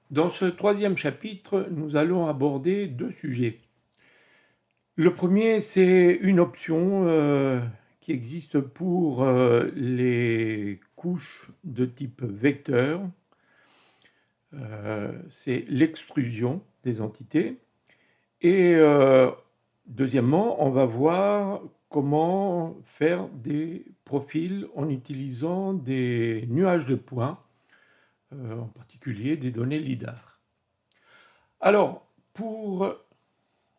Dans ce troisième chapitre, nous allons aborder deux sujets. Le premier, c'est une option qui existe pour les couches de type vecteur. C'est l'extrusion des entités. Et deuxièmement, on va voir comment faire des profils en utilisant des nuages de points, en particulier des données LIDAR. Alors, pour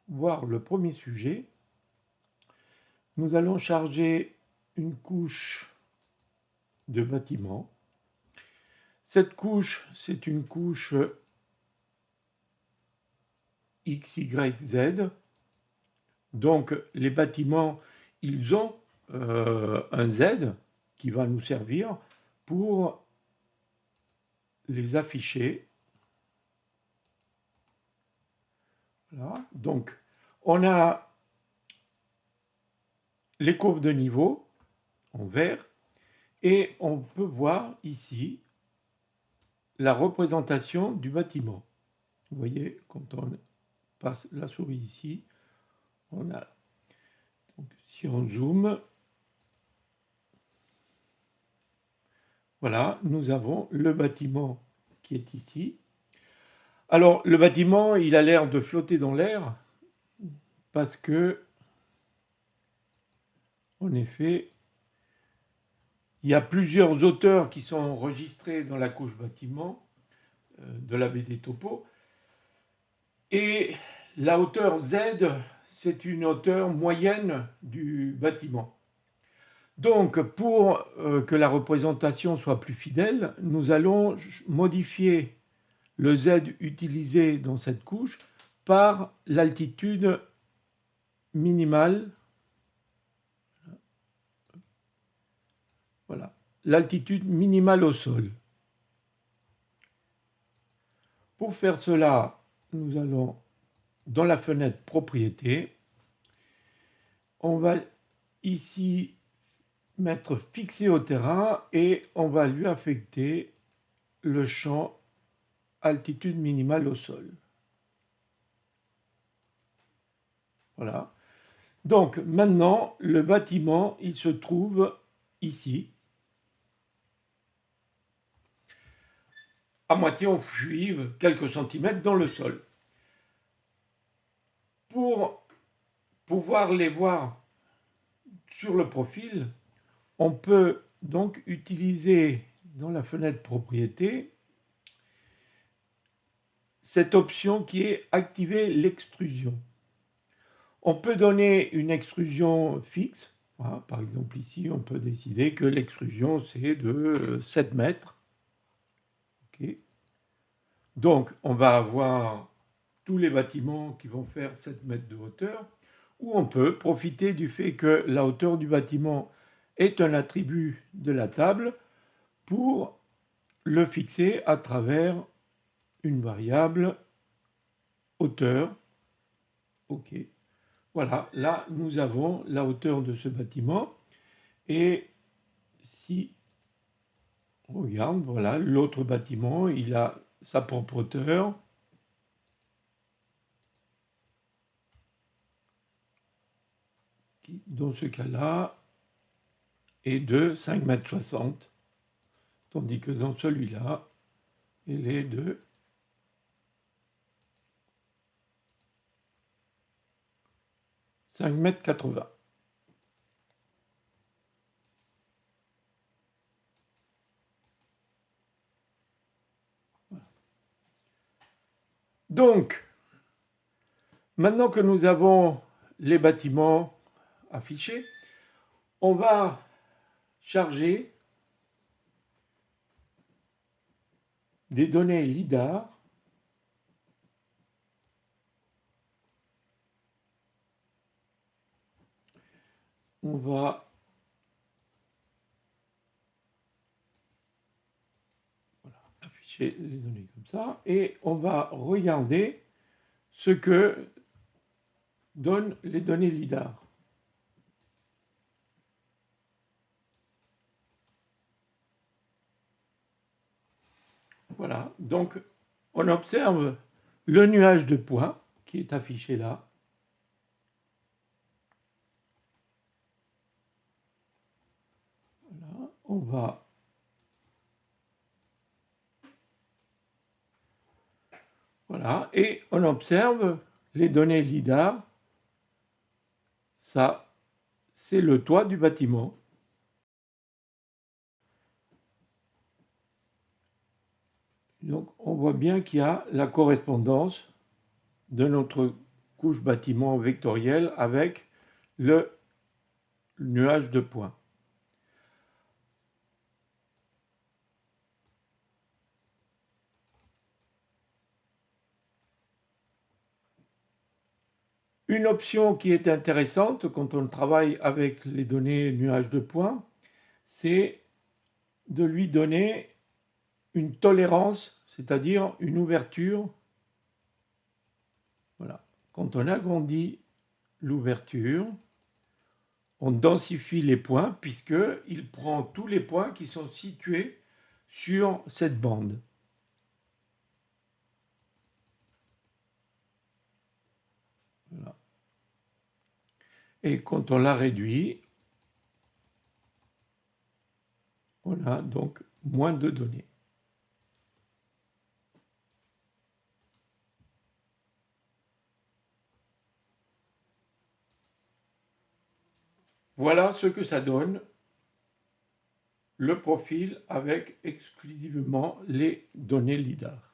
voir le premier sujet, nous allons charger une couche de bâtiment. Cette couche, c'est une couche XYZ. Donc, les bâtiments, ils ont un Z qui va nous servir pour les afficher. Voilà. Donc, on a les courbes de niveau en vert et on peut voir ici la représentation du bâtiment. Vous voyez, quand on passe la souris ici, on a, donc, si on zoome, voilà, nous avons le bâtiment qui est ici. Alors, le bâtiment, il a l'air de flotter dans l'air parce que, en effet, il y a plusieurs hauteurs qui sont enregistrées dans la couche bâtiment de la BD Topo. Et la hauteur Z, c'est une hauteur moyenne du bâtiment. Donc, pour que la représentation soit plus fidèle, nous allons modifier le Z utilisé dans cette couche par l'altitude minimale. Voilà, l'altitude minimale au sol. Pour faire cela, nous allons dans la fenêtre Propriétés. On va ici mettre Fixer au terrain et on va lui affecter le champ altitude minimale au sol. Voilà. Donc maintenant, le bâtiment, il se trouve ici, à moitié en fuive, quelques centimètres dans le sol. Pour pouvoir les voir sur le profil, on peut donc utiliser dans la fenêtre Propriétés cette option qui est activer l'extrusion. On peut donner une extrusion fixe. Voilà, par exemple ici, on peut décider que l'extrusion c'est de 7 mètres. Okay. Donc on va avoir tous les bâtiments qui vont faire 7 mètres de hauteur, ou on peut profiter du fait que la hauteur du bâtiment est un attribut de la table pour le fixer à travers une variable hauteur. OK. Voilà, là nous avons la hauteur de ce bâtiment. Et si on regarde, voilà, l'autre bâtiment, il a sa propre hauteur. Qui, dans ce cas-là, est de 5,60 m, tandis que dans celui-là, il est de 5,80 m. Donc, maintenant que nous avons les bâtiments affichés, on va charger des données LIDAR on va afficher les données comme ça et on va regarder ce que donnent les données LIDAR. Voilà, donc on observe le nuage de points qui est affiché là. Voilà, on va voilà, et on observe les données LIDAR. Ça, c'est le toit du bâtiment. Donc, on voit bien qu'il y a la correspondance de notre couche bâtiment vectorielle avec le nuage de points. Une option qui est intéressante quand on travaille avec les données nuages de points, c'est de lui donner une tolérance, c'est-à-dire une ouverture. Voilà. Quand on agrandit l'ouverture, on densifie les points puisqu'il prend tous les points qui sont situés sur cette bande. Voilà. Et quand on la réduit, on a donc moins de données. Voilà ce que ça donne, le profil avec exclusivement les données LIDAR.